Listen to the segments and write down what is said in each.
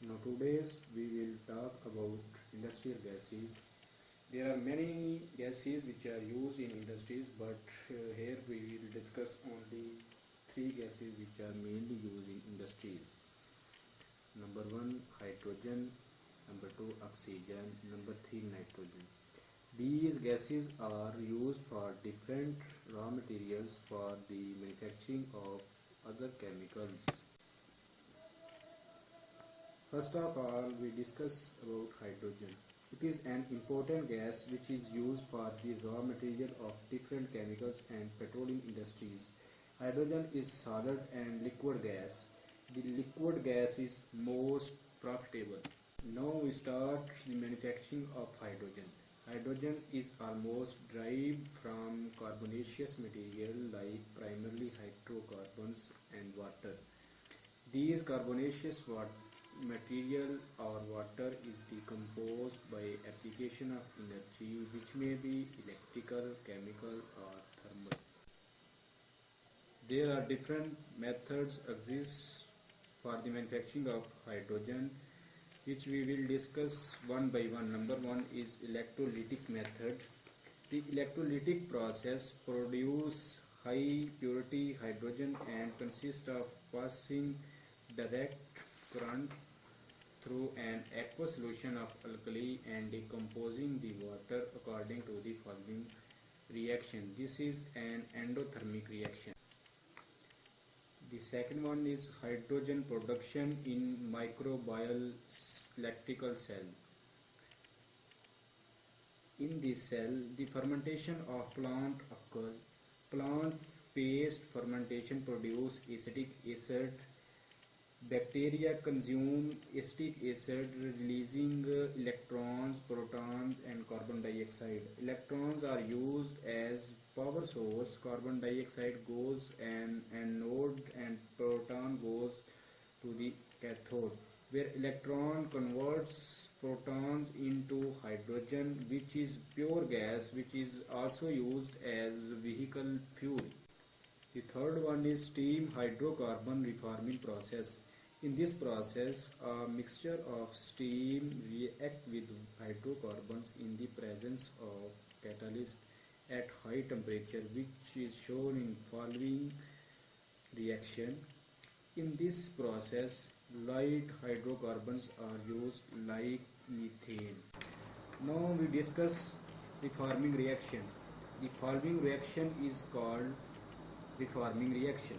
Now today's we will talk about industrial gases. There are many gases which are used in industries, but here we will discuss only three gases which are mainly used in industries. Number one, hydrogen. Number two, oxygen. Number three, nitrogen. These gases are used for different raw materials for the manufacturing of other chemicals. First of all, we discuss about hydrogen. It is an important gas which is used for the raw material of different chemicals and petroleum industries. Hydrogen is solid and liquid gas. The liquid gas is most profitable. Now we start the manufacturing of hydrogen. Hydrogen is almost derived from carbonaceous material like primarily hydrocarbons and water. These carbonaceous material or water is decomposed by application of energy which may be electrical, chemical or thermal. There are different methods exist for the manufacturing of hydrogen which we will discuss one by one. Number one is electrolytic method. The electrolytic process produces high purity hydrogen and consists of passing direct current through an aqueous solution of alkali and decomposing the water according to the following reaction. This is an endothermic reaction. The second one is hydrogen production in microbial electrical cell. In this cell, the fermentation of plant occurs. Plant-based fermentation produces acetic acid. Bacteria consume acetic acid, releasing electrons, protons and carbon dioxide. Electrons are used as power source. Carbon dioxide goes an anode and proton goes to the cathode, where electron converts protons into hydrogen, which is pure gas, which is also used as vehicle fuel. The third one is steam hydrocarbon reforming process. In this process, a mixture of steam reacts with hydrocarbons in the presence of catalyst at high temperature, which is shown in following reaction. In this process, light hydrocarbons are used like methane. Now we discuss reforming reaction. The following reaction is called reforming reaction.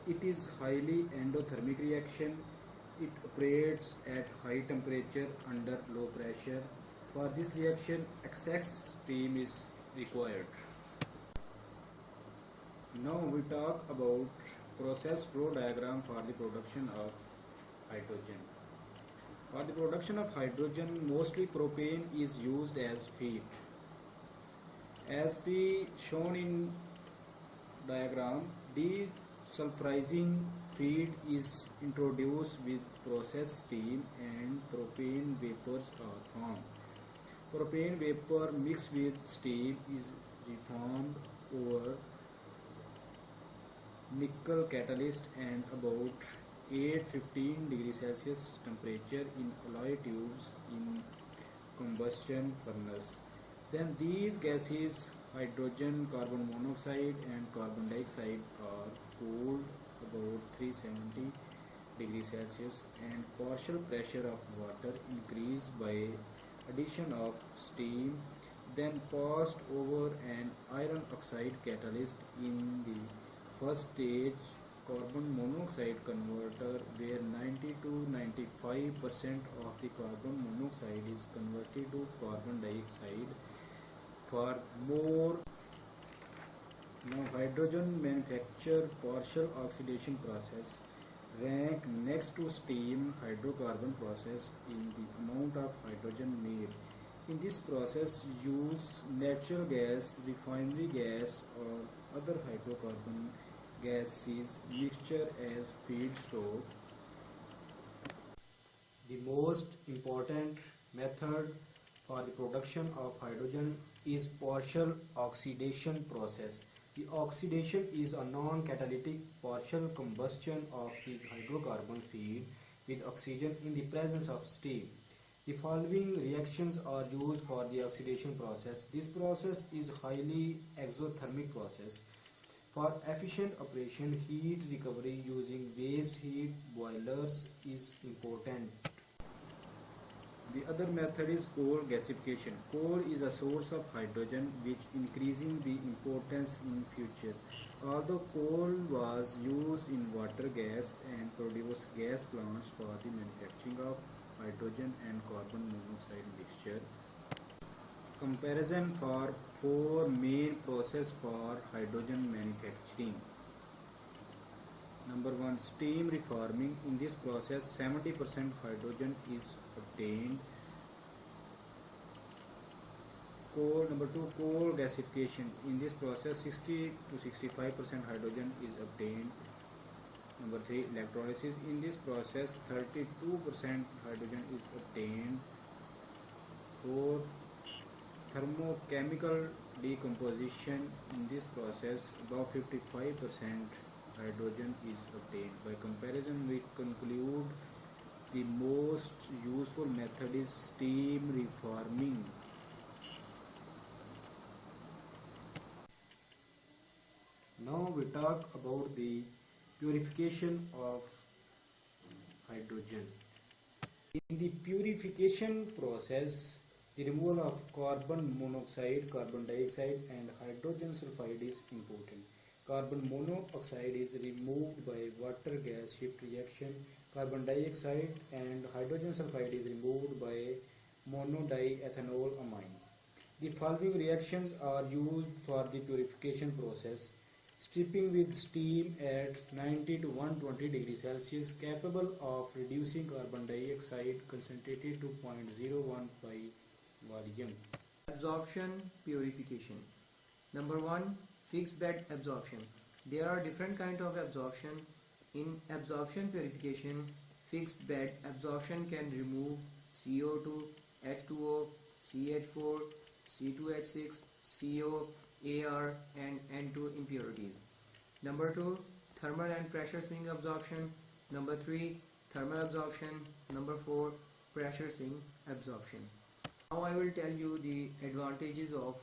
It is highly endothermic reaction. It operates at high temperature under low pressure. For this reaction, excess steam is required. Now we talk about process flow diagram for the production of hydrogen. For the production of hydrogen, mostly propane is used as feed. As the shown in diagram, desulfurizing feed is introduced with process steam and propane vapors are formed. Propane vapor mixed with steam is reformed over nickel catalyst and about 815 degrees Celsius temperature in alloy tubes in combustion furnace. Then these gases, hydrogen, carbon monoxide and carbon dioxide, are cooled about 370 degrees Celsius and partial pressure of water increased by addition of steam, then passed over an iron oxide catalyst in the first stage carbon monoxide converter, where 90 to 95% of the carbon monoxide is converted to carbon dioxide for more. Now hydrogen manufacture partial oxidation process rank next to steam hydrocarbon process in the amount of hydrogen made. In this process, use natural gas, refinery gas or other hydrocarbon gases mixture as feedstock. The most important method for the production of hydrogen is partial oxidation process. The oxidation is a non-catalytic partial combustion of the hydrocarbon feed with oxygen in the presence of steam. The following reactions are used for the oxidation process. This process is highly exothermic process. For efficient operation, heat recovery using waste heat boilers is important. The other method is coal gasification. Coal is a source of hydrogen which increasing the importance in future. Although coal was used in water gas and produced gas plants for the manufacturing of hydrogen and carbon monoxide mixture. Comparison for four main process for hydrogen manufacturing. Number 1, steam reforming. In this process 70% hydrogen is obtained. Number 2, coal gasification. In this process 60 to 65% hydrogen is obtained. Number 3, electrolysis. In this process 32% hydrogen is obtained. 4, thermochemical decomposition. In this process about 55% hydrogen is obtained. By comparison, we conclude the most useful method is steam reforming. Now we talk about the purification of hydrogen. In the purification process, the removal of carbon monoxide, carbon dioxide and hydrogen sulfide is important. Carbon monoxide is removed by water gas shift reaction. Carbon dioxide and hydrogen sulfide is removed by monodiethanol amine. The following reactions are used for the purification process. Stripping with steam at 90 to 120 degrees Celsius capable of reducing carbon dioxide concentrated to 0.015 volume. Absorption purification. Number 1, fixed bed absorption. There are different kinds of absorption. In absorption purification, fixed bed absorption can remove CO2, H2O, CH4, C2H6, CO, AR and N2 impurities. Number 2, thermal and pressure swing absorption. Number 3, thermal absorption. Number 4, pressure swing absorption. Now I will tell you the advantages of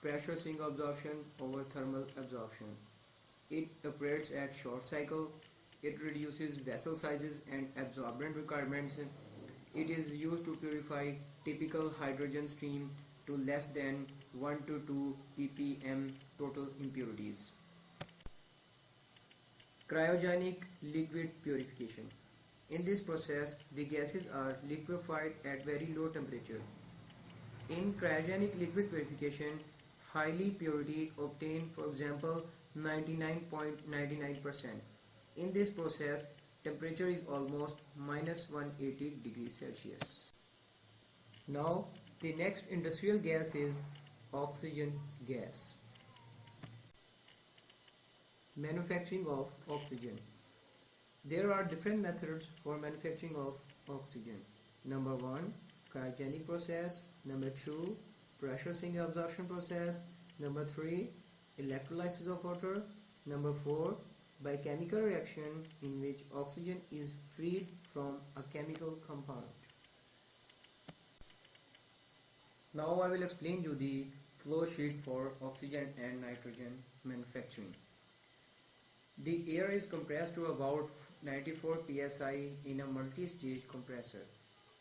pressure swing absorption over thermal absorption. It operates at short cycle. It reduces vessel sizes and absorbent requirements. It is used to purify typical hydrogen stream to less than 1 to 2 ppm total impurities. Cryogenic liquid purification. In this process, the gases are liquefied at very low temperature. In cryogenic liquid purification, highly purity obtained, for example 99.99%. In this process, temperature is almost minus 180 degrees Celsius. Now, the next industrial gas is oxygen gas. Manufacturing of oxygen. There are different methods for manufacturing of oxygen. Number 1, cryogenic process. Number 2, pressure swing absorption process. Number 3, electrolysis of water. Number 4, by chemical reaction in which oxygen is freed from a chemical compound. Now I will explain you the flow sheet for oxygen and nitrogen manufacturing. The air is compressed to about 94 psi in a multi-stage compressor.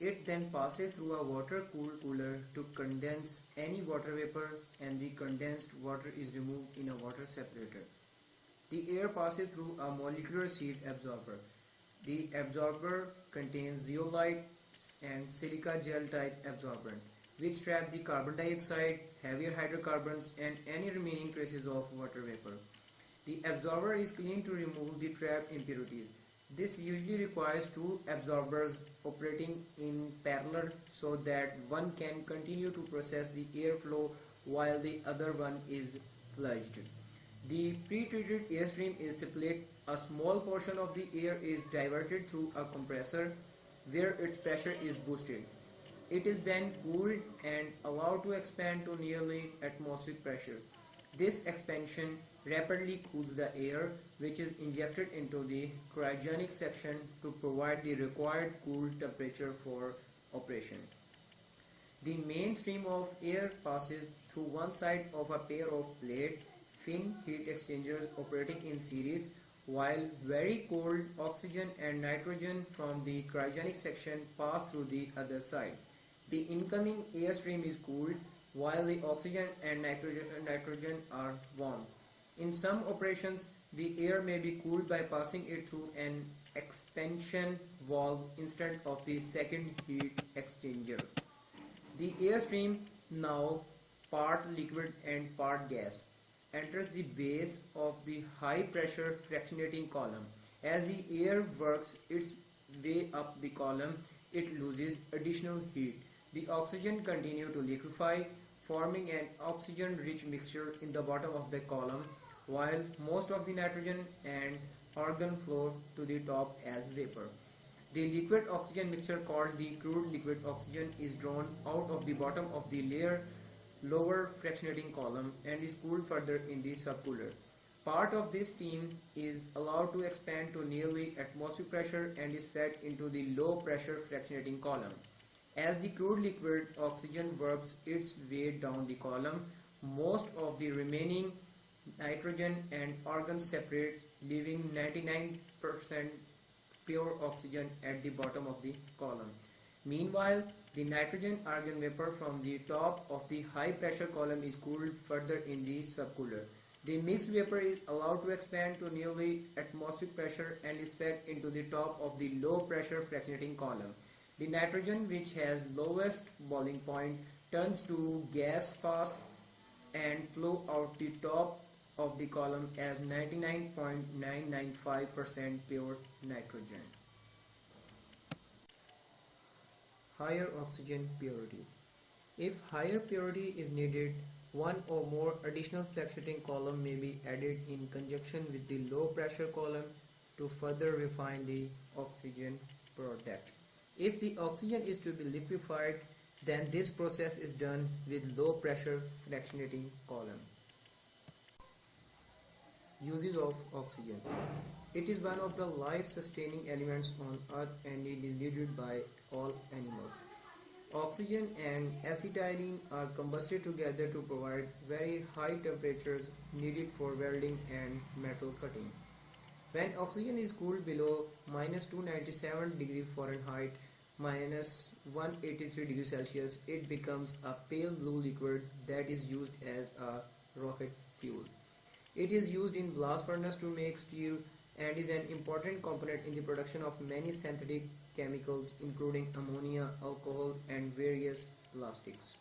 It then passes through a water-cooled cooler to condense any water vapor, and the condensed water is removed in a water separator. The air passes through a molecular sheet absorber. The absorber contains zeolite and silica gel type absorbent, which trap the carbon dioxide, heavier hydrocarbons and any remaining traces of water vapor. The absorber is cleaned to remove the trapped impurities. This usually requires two absorbers operating in parallel so that one can continue to process the airflow while the other one is flushed. The pre-treated airstream is split. A small portion of the air is diverted through a compressor where its pressure is boosted. It is then cooled and allowed to expand to nearly atmospheric pressure. This expansion rapidly cools the air, which is injected into the cryogenic section to provide the required cool temperature for operation. The main stream of air passes through one side of a pair of plate fin heat exchangers operating in series, while very cold oxygen and nitrogen from the cryogenic section pass through the other side. The incoming airstream is cooled while the oxygen and nitrogen are warm. In some operations, the air may be cooled by passing it through an expansion valve instead of the second heat exchanger. The airstream, now part liquid and part gas, enters the base of the high pressure fractionating column. As the air works its way up the column, it loses additional heat. The oxygen continues to liquefy, forming an oxygen-rich mixture in the bottom of the column, while most of the nitrogen and argon flow to the top as vapor. The liquid oxygen mixture called the crude liquid oxygen is drawn out of the bottom of the lower fractionating column and is cooled further in the subcooler. Part of this steam is allowed to expand to nearly atmospheric pressure and is fed into the low pressure fractionating column. As the crude liquid oxygen works its way down the column, most of the remaining nitrogen and argon separate, leaving 99% pure oxygen at the bottom of the column. Meanwhile, the nitrogen argon vapor from the top of the high pressure column is cooled further in the subcooler. The mixed vapor is allowed to expand to nearly atmospheric pressure and is fed into the top of the low pressure fractionating column. The nitrogen, which has lowest boiling point, turns to gas fast and flow out the top of the column as 99.995% pure nitrogen. Higher oxygen purity. If higher purity is needed, one or more additional fractionating column may be added in conjunction with the low pressure column to further refine the oxygen product. If the oxygen is to be liquefied, then this process is done with low pressure fractionating column. Uses of oxygen. It is one of the life-sustaining elements on Earth and it is needed by all animals. Oxygen and acetylene are combusted together to provide very high temperatures needed for welding and metal cutting. When oxygen is cooled below -297 degrees Fahrenheit, -183 degrees Celsius, it becomes a pale blue liquid that is used as a rocket fuel. It is used in blast furnace to make steel and is an important component in the production of many synthetic chemicals including ammonia, alcohol and various plastics.